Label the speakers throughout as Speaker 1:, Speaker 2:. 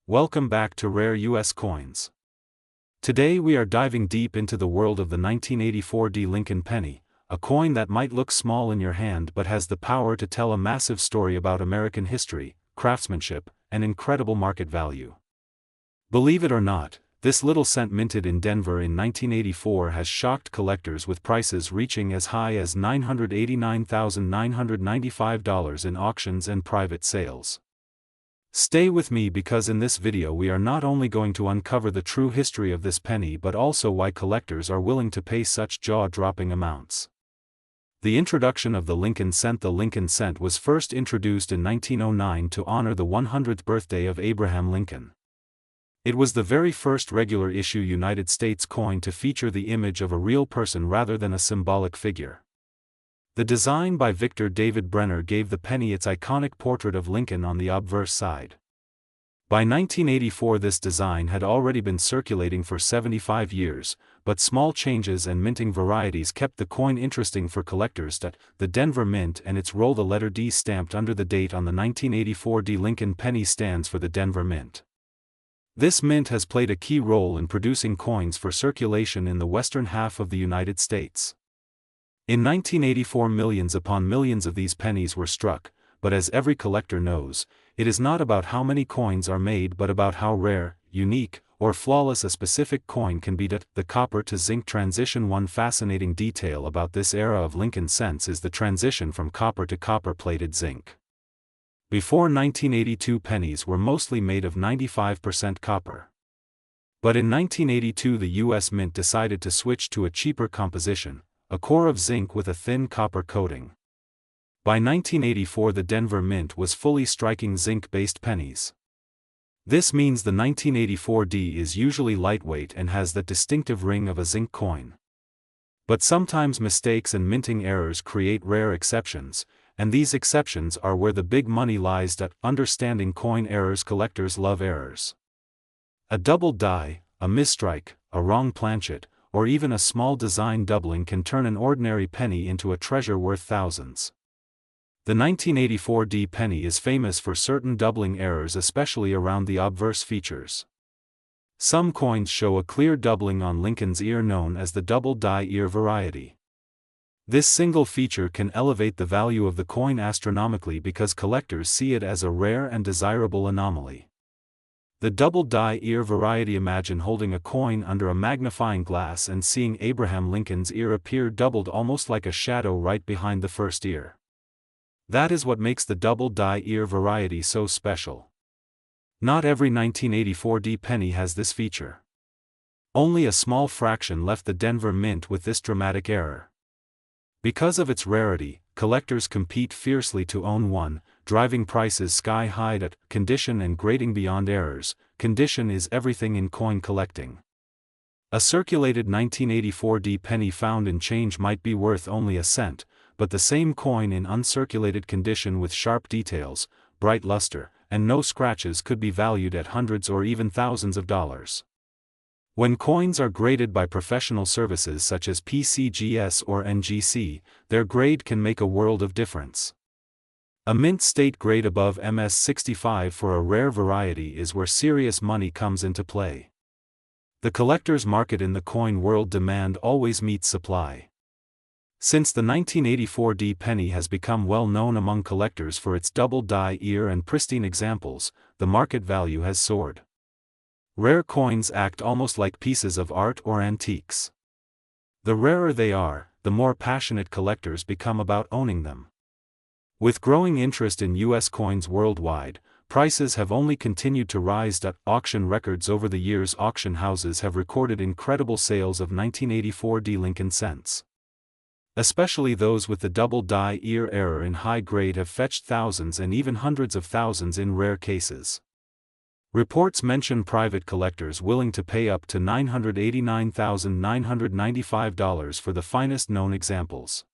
Speaker 1: Welcome back to Rare US Coins. Today we are diving deep into the world of the 1984 D Lincoln penny, a coin that might look small in your hand but has the power to tell a massive story about American history, craftsmanship, and incredible market value. Believe it or not, this little cent minted in Denver in 1984 has shocked collectors with prices reaching as high as $989,995 in auctions and private sales. Stay with me because in this video we are not only going to uncover the true history of this penny but also why collectors are willing to pay such jaw-dropping amounts. The introduction of the Lincoln cent. The Lincoln cent was first introduced in 1909 to honor the 100th birthday of Abraham Lincoln. It was the very first regular issue United States coin to feature the image of a real person rather than a symbolic figure. The design by Victor David Brenner gave the penny its iconic portrait of Lincoln on the obverse side. By 1984 this design had already been circulating for 75 years, but small changes and minting varieties kept the coin interesting for collectors. The Denver Mint and its roll. The letter D stamped under the date on the 1984 D Lincoln penny stands for the Denver Mint. This mint has played a key role in producing coins for circulation in the western half of the United States. In 1984 millions upon millions of these pennies were struck, but as every collector knows, it is not about how many coins are made but about how rare, unique, or flawless a specific coin can be. The copper to zinc transition. One fascinating detail about this era of Lincoln cents is the transition from copper to copper-plated zinc. Before 1982 pennies were mostly made of 95% copper. But in 1982 the U.S. Mint decided to switch to a cheaper composition, a core of zinc with a thin copper coating. By 1984 the Denver Mint was fully striking zinc-based pennies. This means the 1984 D is usually lightweight and has that distinctive ring of a zinc coin. But sometimes mistakes and minting errors create rare exceptions, and these exceptions are where the big money lies. Understanding coin errors. Collectors love errors. A double die, a misstrike, a wrong planchet, or even a small design doubling can turn an ordinary penny into a treasure worth thousands. The 1984 D penny is famous for certain doubling errors, especially around the obverse features. Some coins show a clear doubling on Lincoln's ear, known as the double die ear variety. This single feature can elevate the value of the coin astronomically because collectors see it as a rare and desirable anomaly. The double die ear variety. Imagine holding a coin under a magnifying glass and seeing Abraham Lincoln's ear appear doubled almost like a shadow right behind the first ear. That is what makes the double die ear variety so special. Not every 1984 D penny has this feature. Only a small fraction left the Denver Mint with this dramatic error. Because of its rarity, collectors compete fiercely to own one, driving prices sky high. Condition and grading. Beyond errors, condition is everything in coin collecting. A circulated 1984 D penny found in change might be worth only a cent, but the same coin in uncirculated condition with sharp details, bright luster, and no scratches could be valued at hundreds or even thousands of dollars. When coins are graded by professional services such as PCGS or NGC, their grade can make a world of difference. A mint state grade above MS65 for a rare variety is where serious money comes into play. The collector's market in the coin world. Demand always meets supply. Since the 1984 D penny has become well known among collectors for its double die ear and pristine examples, the market value has soared. Rare coins act almost like pieces of art or antiques. The rarer they are, the more passionate collectors become about owning them. With growing interest in U.S. coins worldwide, prices have only continued to rise. Auction records. Over the years auction houses have recorded incredible sales of 1984 D Lincoln cents. Especially those with the double die ear error in high grade have fetched thousands and even hundreds of thousands in rare cases. Reports mention private collectors willing to pay up to $989,995 for the finest known examples.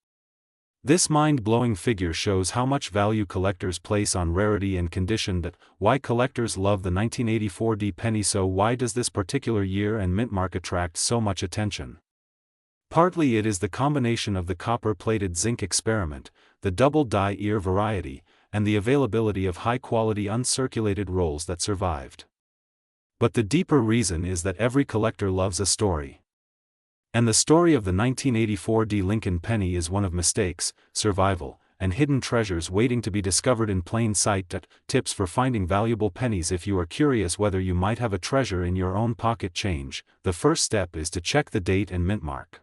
Speaker 1: This mind-blowing figure shows how much value collectors place on rarity and condition. Why collectors love the 1984 D penny. So why does this particular year and mint mark attract so much attention? Partly it is the combination of the copper-plated zinc experiment, the double die ear variety, and the availability of high-quality uncirculated rolls that survived. But the deeper reason is that every collector loves a story. And the story of the 1984 D. Lincoln penny is one of mistakes, survival, and hidden treasures waiting to be discovered in plain sight. Tips for finding valuable pennies. If you are curious whether you might have a treasure in your own pocket change, the first step is to check the date and mint mark.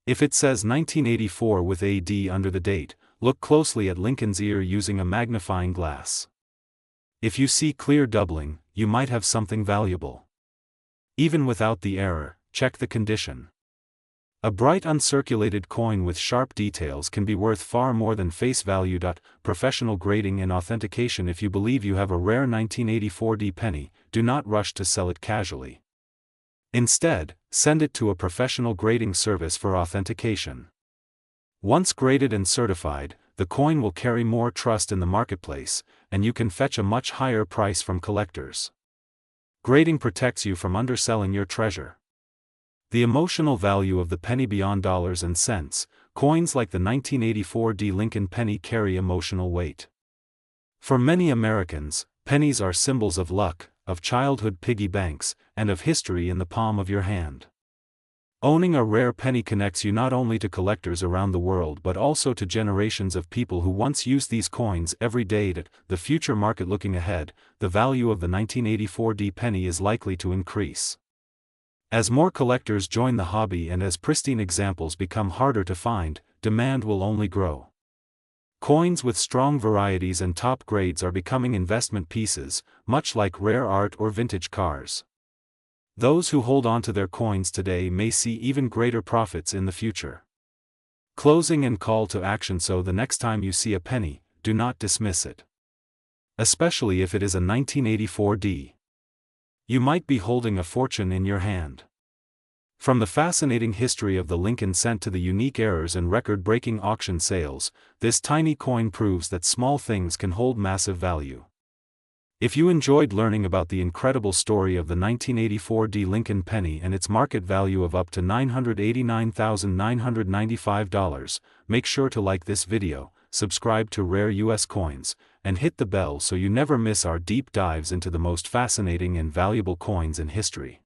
Speaker 1: If it says 1984 with AD under the date, look closely at Lincoln's ear using a magnifying glass. If you see clear doubling, you might have something valuable. Even without the error, check the condition. A bright uncirculated coin with sharp details can be worth far more than face value. Professional grading and authentication. If you believe you have a rare 1984 D penny, do not rush to sell it casually. Instead, send it to a professional grading service for authentication. Once graded and certified, the coin will carry more trust in the marketplace, and you can fetch a much higher price from collectors. Grading protects you from underselling your treasure. The emotional value of the penny. Beyond dollars and cents, coins like the 1984 D. Lincoln penny carry emotional weight. For many Americans, pennies are symbols of luck, of childhood piggy banks, and of history in the palm of your hand. Owning a rare penny connects you not only to collectors around the world but also to generations of people who once used these coins every day. The future market. Looking ahead, the value of the 1984 D penny is likely to increase. As more collectors join the hobby and as pristine examples become harder to find, demand will only grow. Coins with strong varieties and top grades are becoming investment pieces, much like rare art or vintage cars. Those who hold on to their coins today may see even greater profits in the future. Closing and call to action. So the next time you see a penny, do not dismiss it. Especially if it is a 1984 D. You might be holding a fortune in your hand. From the fascinating history of the Lincoln cent to the unique errors and record-breaking auction sales, this tiny coin proves that small things can hold massive value. If you enjoyed learning about the incredible story of the 1984 D. Lincoln penny and its market value of up to $989,995, make sure to like this video, subscribe to Rare US Coins, and hit the bell so you never miss our deep dives into the most fascinating and valuable coins in history.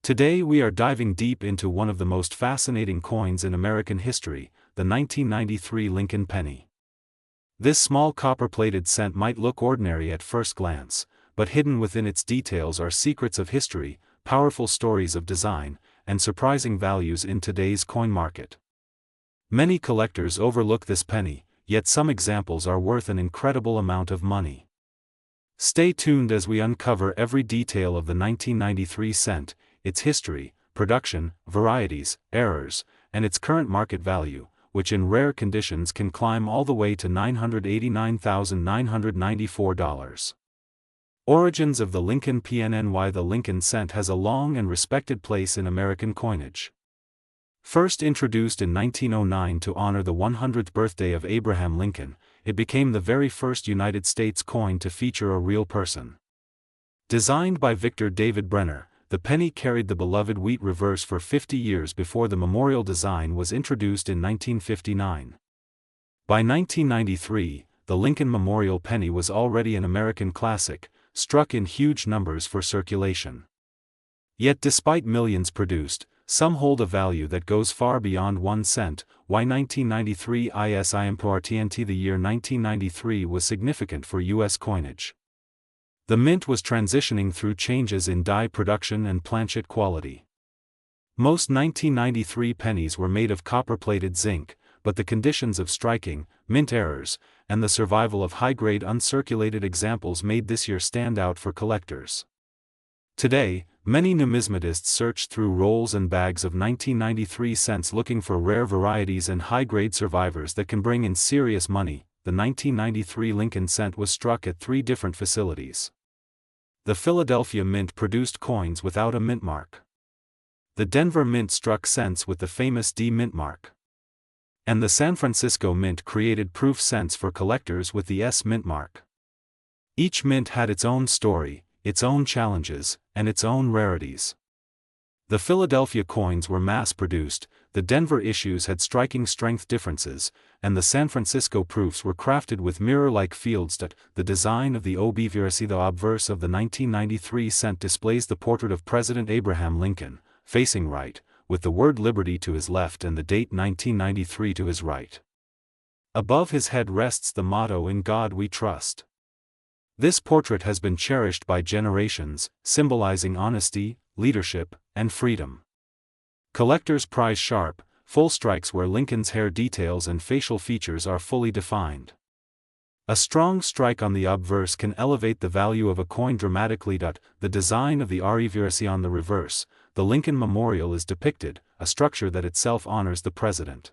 Speaker 1: Today we are diving deep into one of the most fascinating coins in American history, the 1993 Lincoln penny. This small copper-plated cent might look ordinary at first glance, but hidden within its details are secrets of history, powerful stories of design, and surprising values in today's coin market. Many collectors overlook this penny, yet some examples are worth an incredible amount of money. Stay tuned as we uncover every detail of the 1993 cent, its history, production, varieties, errors, and its current market value, which in rare conditions can climb all the way to $989,994. Origins of the Lincoln PNNY. The Lincoln cent has a long and respected place in American coinage. First introduced in 1909 to honor the 100th birthday of Abraham Lincoln, it became the very first United States coin to feature a real person. Designed by Victor David Brenner, the penny carried the beloved wheat reverse for 50 years before the memorial design was introduced in 1959. By 1993, the Lincoln Memorial penny was already an American classic, struck in huge numbers for circulation. Yet despite millions produced, some hold a value that goes far beyond 1 cent. Why 1993 is important? The year 1993 was significant for U.S. coinage. The mint was transitioning through changes in die production and planchet quality. Most 1993 pennies were made of copper-plated zinc, but the conditions of striking, mint errors, and the survival of high-grade uncirculated examples made this year stand out for collectors. Today, many numismatists search through rolls and bags of 1993 cents looking for rare varieties and high-grade survivors that can bring in serious money. The 1993 Lincoln cent was struck at 3 different facilities. The Philadelphia Mint produced coins without a mint mark. The Denver Mint struck cents with the famous D mint mark. And the San Francisco Mint created proof cents for collectors with the S mint mark. Each mint had its own story, its own challenges, and its own rarities. The Philadelphia coins were mass-produced, the Denver issues had striking strength differences, and the San Francisco proofs were crafted with mirror-like fields. The design of the obverse of the 1993 cent displays the portrait of President Abraham Lincoln, facing right, with the word Liberty to his left and the date 1993 to his right. Above his head rests the motto "In God We Trust." This portrait has been cherished by generations, symbolizing honesty, leadership, and freedom. Collectors prize sharp, full strikes where Lincoln's hair details and facial features are fully defined. A strong strike on the obverse can elevate the value of a coin dramatically. The design of the reverse on the reverse, the Lincoln Memorial, is depicted, a structure that itself honors the president.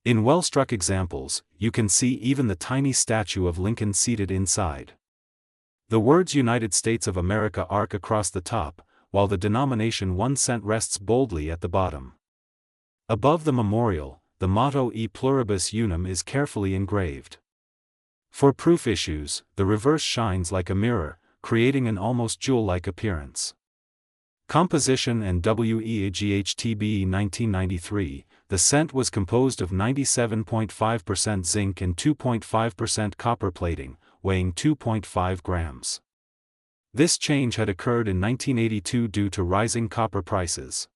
Speaker 1: In well-struck examples, you can see even the tiny statue of Lincoln seated inside. The words United States of America arc across the top, while the denomination 1 cent rests boldly at the bottom. Above the memorial, the motto E pluribus unum is carefully engraved. For proof issues, the reverse shines like a mirror, creating an almost jewel-like appearance. Composition and WEGHTBE 1993, the cent was composed of 97.5% zinc and 2.5% copper plating, weighing 2.5 grams. This change had occurred in 1982 due to rising copper prices.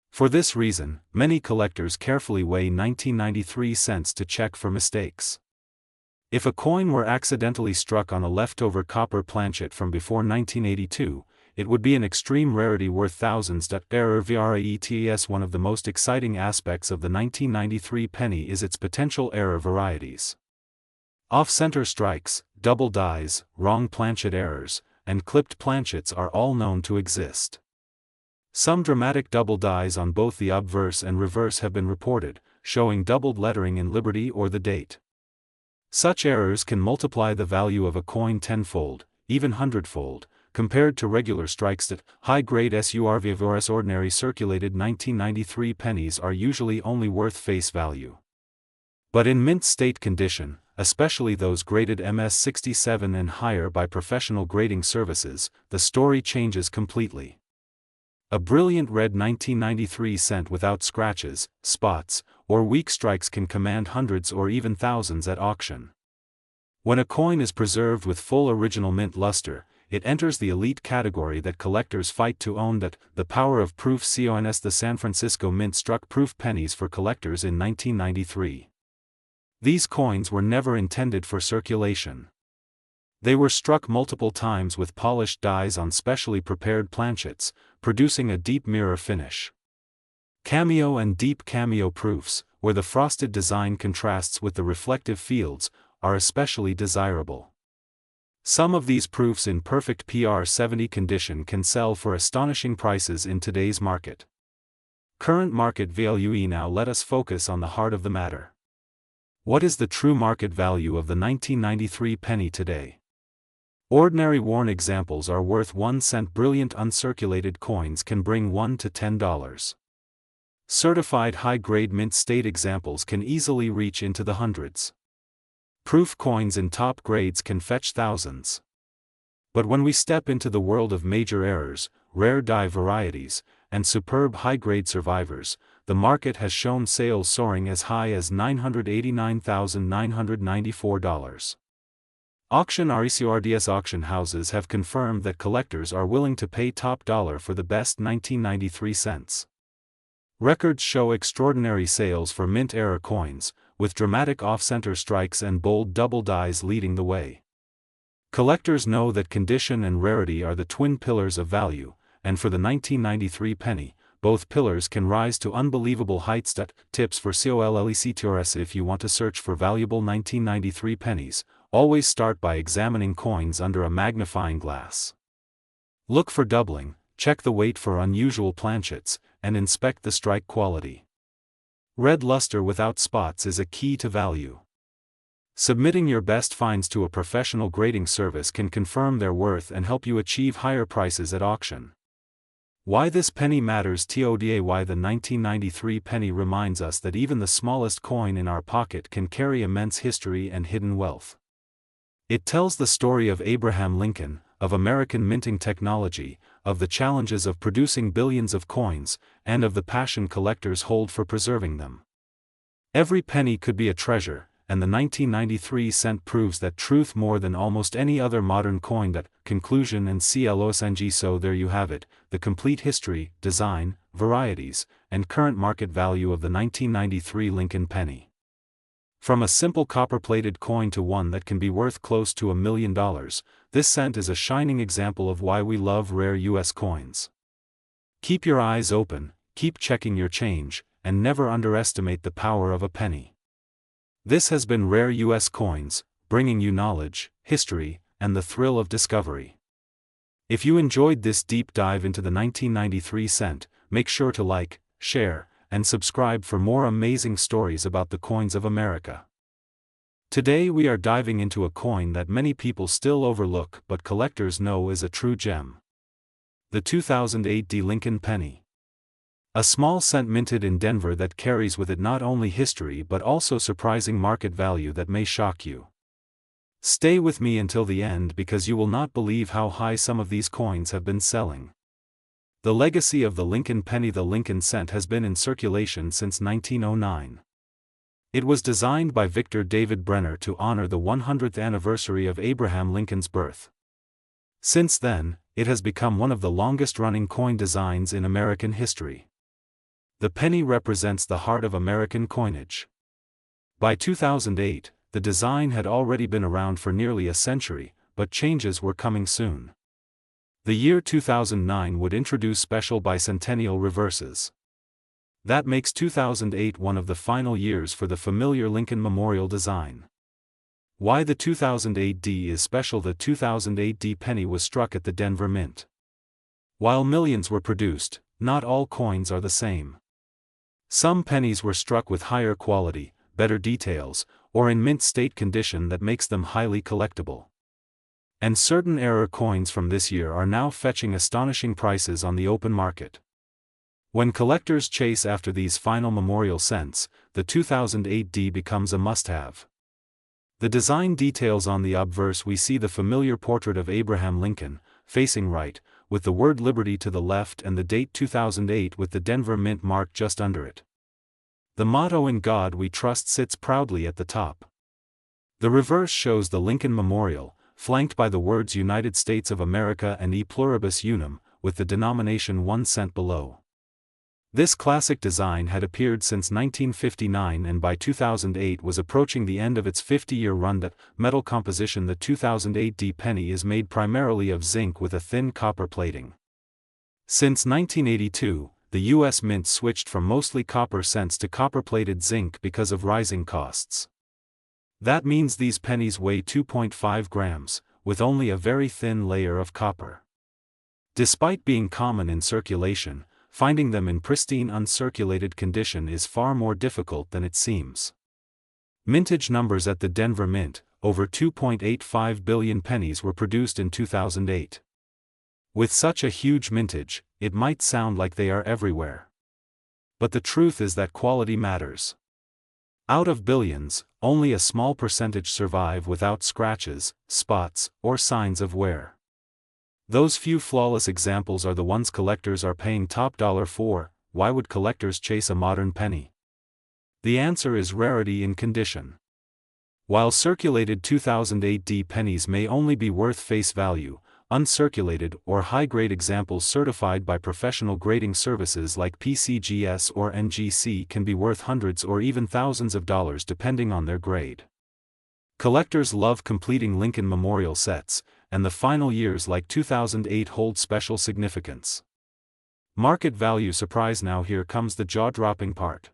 Speaker 1: For this reason, many collectors carefully weigh 1993 cents to check for mistakes. If a coin were accidentally struck on a leftover copper planchet from before 1982, it would be an extreme rarity worth thousands. Error varieties. One of the most exciting aspects of the 1993 penny is its potential error varieties. Off-center strikes, double dies, wrong planchet errors, and clipped planchets are all known to exist. Some dramatic double dies on both the obverse and reverse have been reported, showing doubled lettering in Liberty or the date. Such errors can multiply the value of a coin tenfold, even hundredfold, compared to regular strikes. High-grade survivors ordinary circulated 1993 pennies are usually only worth face value. But in mint state condition, especially those graded MS67 and higher by professional grading services, the story changes completely. A brilliant red 1993 cent without scratches, spots, or weak strikes can command hundreds or even thousands at auction. When a coin is preserved with full original mint luster, it enters the elite category that collectors fight to own. The power of proof. Cons. The San Francisco Mint struck proof pennies for collectors in 1993. These coins were never intended for circulation. They were struck multiple times with polished dies on specially prepared planchets, producing a deep mirror finish. Cameo and deep cameo proofs, where the frosted design contrasts with the reflective fields, are especially desirable. Some of these proofs in perfect PR70 condition can sell for astonishing prices in today's market. Current market value. Now let us focus on the heart of the matter. What is the true market value of the 1993 penny today? Ordinary worn examples are worth 1 cent. Brilliant uncirculated coins can bring $1 to $10. Certified high-grade mint state examples can easily reach into the hundreds. Proof coins in top grades can fetch thousands. But when we step into the world of major errors, rare die varieties, and superb high-grade survivors, the market has shown sales soaring as high as $989,994. Auction RECRDS auction houses have confirmed that collectors are willing to pay top dollar for the best 1993 cents. Records show extraordinary sales for mint era coins, with dramatic off-center strikes and bold double dies leading the way. Collectors know that condition and rarity are the twin pillars of value, and for the 1993 penny, both pillars can rise to unbelievable heights. Tips for collectors. If you want to search for valuable 1993 pennies, always start by examining coins under a magnifying glass. Look for doubling, check the weight for unusual planchets, and inspect the strike quality. Red luster without spots is a key to value. Submitting your best finds to a professional grading service can confirm their worth and help you achieve higher prices at auction. Why this penny matters. Today, why the 1993 penny reminds us that even the smallest coin in our pocket can carry immense history and hidden wealth. It tells the story of Abraham Lincoln, of American minting technology, of the challenges of producing billions of coins, and of the passion collectors hold for preserving them. Every penny could be a treasure, and the 1993 cent proves that truth more than almost any other modern coin. That conclusion and CLOSNG. So there you have it, the complete history, design, varieties, and current market value of the 1993 Lincoln penny. From a simple copper-plated coin to one that can be worth close to $1 million, this cent is a shining example of why we love rare U.S. coins. Keep your eyes open, keep checking your change, and never underestimate the power of a penny. This has been Rare U.S. Coins, bringing you knowledge, history, and the thrill of discovery. If you enjoyed this deep dive into the 1993 cent, make sure to like, share, and subscribe for more amazing stories about the coins of America. Today we are diving into a coin that many people still overlook but collectors know is a true gem. The 2008 Lincoln penny. A small cent minted in Denver that carries with it not only history but also surprising market value that may shock you. Stay with me until the end because you will not believe how high some of these coins have been selling. The legacy of the Lincoln penny. The Lincoln cent has been in circulation since 1909. It was designed by Victor David Brenner to honor the 100th anniversary of Abraham Lincoln's birth. Since then, it has become one of the longest-running coin designs in American history. The penny represents the heart of American coinage. By 2008, the design had already been around for nearly a century, but changes were coming soon. The year 2009 would introduce special bicentennial reverses. That makes 2008 one of the final years for the familiar Lincoln Memorial design. Why the 2008 D is special. The 2008 D penny was struck at the Denver Mint. While millions were produced, not all coins are the same. Some pennies were struck with higher quality, better details, or in mint state condition that makes them highly collectible. And certain error coins from this year are now fetching astonishing prices on the open market. When collectors chase after these final memorial cents, the 2008 D becomes a must-have. The design details. On the obverse we see the familiar portrait of Abraham Lincoln, facing right, with the word Liberty to the left and the date 2008 with the Denver Mint mark just under it. The motto "In God We Trust" sits proudly at the top. The reverse shows the Lincoln Memorial, flanked by the words United States of America and E Pluribus Unum, with the denomination 1 cent below. This classic design had appeared since 1959 and by 2008 was approaching the end of its 50-year run. That metal composition. The 2008 D penny is made primarily of zinc with a thin copper plating. Since 1982, the U.S. Mint switched from mostly copper cents to copper-plated zinc because of rising costs. That means these pennies weigh 2.5 grams, with only a very thin layer of copper. Despite being common in circulation, finding them in pristine uncirculated condition is far more difficult than it seems. Mintage numbers at the Denver Mint: over 2.85 billion pennies were produced in 2008. With such a huge mintage, it might sound like they are everywhere. But the truth is that quality matters. Out of billions, only a small percentage survive without scratches, spots, or signs of wear. Those few flawless examples are the ones collectors are paying top dollar for. Why would collectors chase a modern penny? The answer is rarity in condition. While circulated 2008 D pennies may only be worth face value, uncirculated or high-grade examples certified by professional grading services like PCGS or NGC can be worth hundreds or even thousands of dollars depending on their grade. Collectors love completing Lincoln Memorial sets, and the final years like 2008 hold special significance. Market value surprise. Now here comes the jaw-dropping part.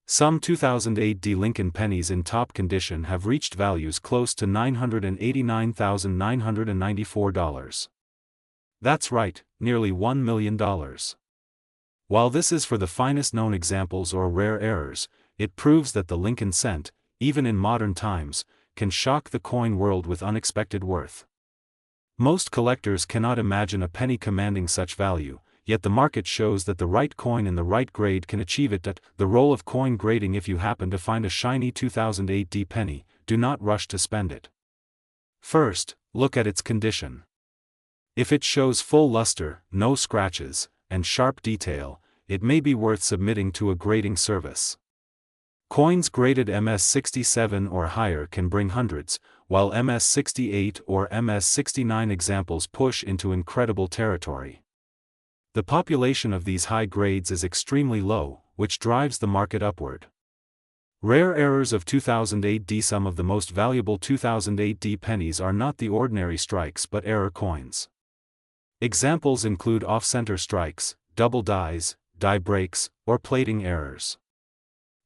Speaker 1: Some 2008 D Lincoln pennies in top condition have reached values close to $989,994. That's right, nearly $1 million. While this is for the finest known examples or rare errors, it proves that the Lincoln cent, even in modern times, can shock the coin world with unexpected worth. Most collectors cannot imagine a penny commanding such value, yet the market shows that the right coin in the right grade can achieve it. At the role of coin grading: if you happen to find a shiny 2008 D penny, do not rush to spend it. First, look at its condition. If it shows full luster, no scratches, and sharp detail, it may be worth submitting to a grading service. Coins graded MS67 or higher can bring hundreds, while MS68 or MS69 examples push into incredible territory. The population of these high grades is extremely low, which drives the market upward. Rare errors of 2008D. Some of the most valuable 2008D pennies are not the ordinary strikes but error coins. Examples include off-center strikes, double dies, die breaks, or plating errors.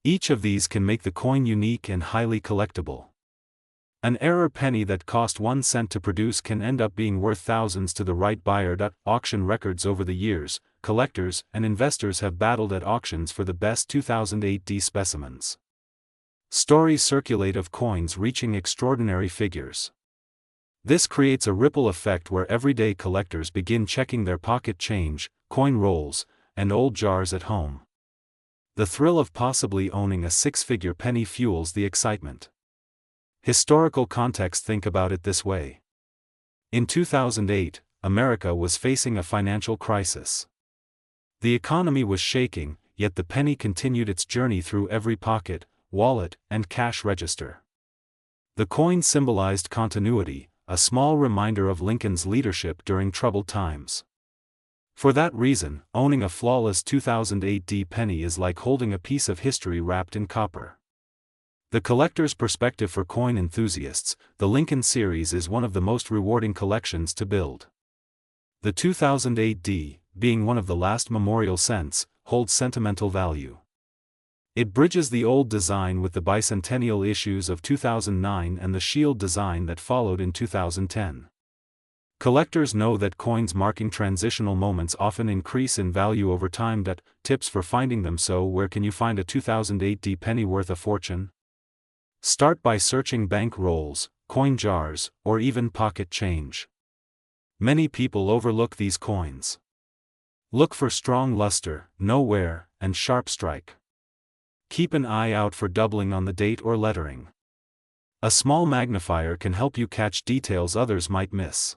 Speaker 1: Each of these can make the coin unique and highly collectible. An error penny that cost 1 cent to produce can end up being worth thousands to the right buyer. Auction records. Over the years, collectors and investors have battled at auctions for the best 2008D specimens. Stories circulate of coins reaching extraordinary figures. This creates a ripple effect where everyday collectors begin checking their pocket change, coin rolls, and old jars at home. The thrill of possibly owning a six-figure penny fuels the excitement. Historical context. Think about it this way. In 2008, America was facing a financial crisis. The economy was shaking, yet the penny continued its journey through every pocket, wallet, and cash register. The coin symbolized continuity, a small reminder of Lincoln's leadership during troubled times. For that reason, owning a flawless 2008D penny is like holding a piece of history wrapped in copper. The collector's perspective. For coin enthusiasts, the Lincoln series is one of the most rewarding collections to build. The 2008D, being one of the last memorial cents, holds sentimental value. It bridges the old design with the bicentennial issues of 2009 and the shield design that followed in 2010. Collectors know that coins marking transitional moments often increase in value over time. Tips for finding them. So where can you find a 2008D penny worth a fortune? Start by searching bank rolls, coin jars, or even pocket change. Many people overlook these coins. Look for strong luster, no wear, and sharp strike. Keep an eye out for doubling on the date or lettering. A small magnifier can help you catch details others might miss.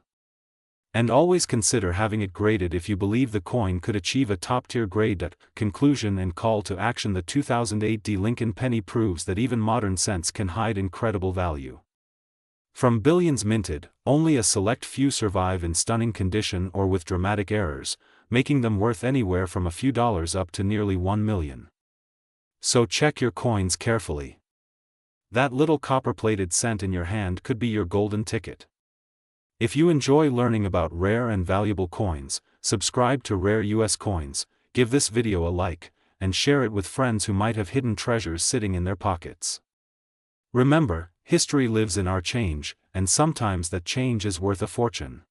Speaker 1: And always consider having it graded if you believe the coin could achieve a top-tier grade. Conclusion and call to action. The 2008D Lincoln penny proves that even modern cents can hide incredible value. From billions minted, only a select few survive in stunning condition or with dramatic errors, making them worth anywhere from a few dollars up to nearly $1 million. So check your coins carefully. That little copper-plated cent in your hand could be your golden ticket. If you enjoy learning about rare and valuable coins, subscribe to Rare US Coins, give this video a like, and share it with friends who might have hidden treasures sitting in their pockets. Remember, history lives in our change, and sometimes that change is worth a fortune.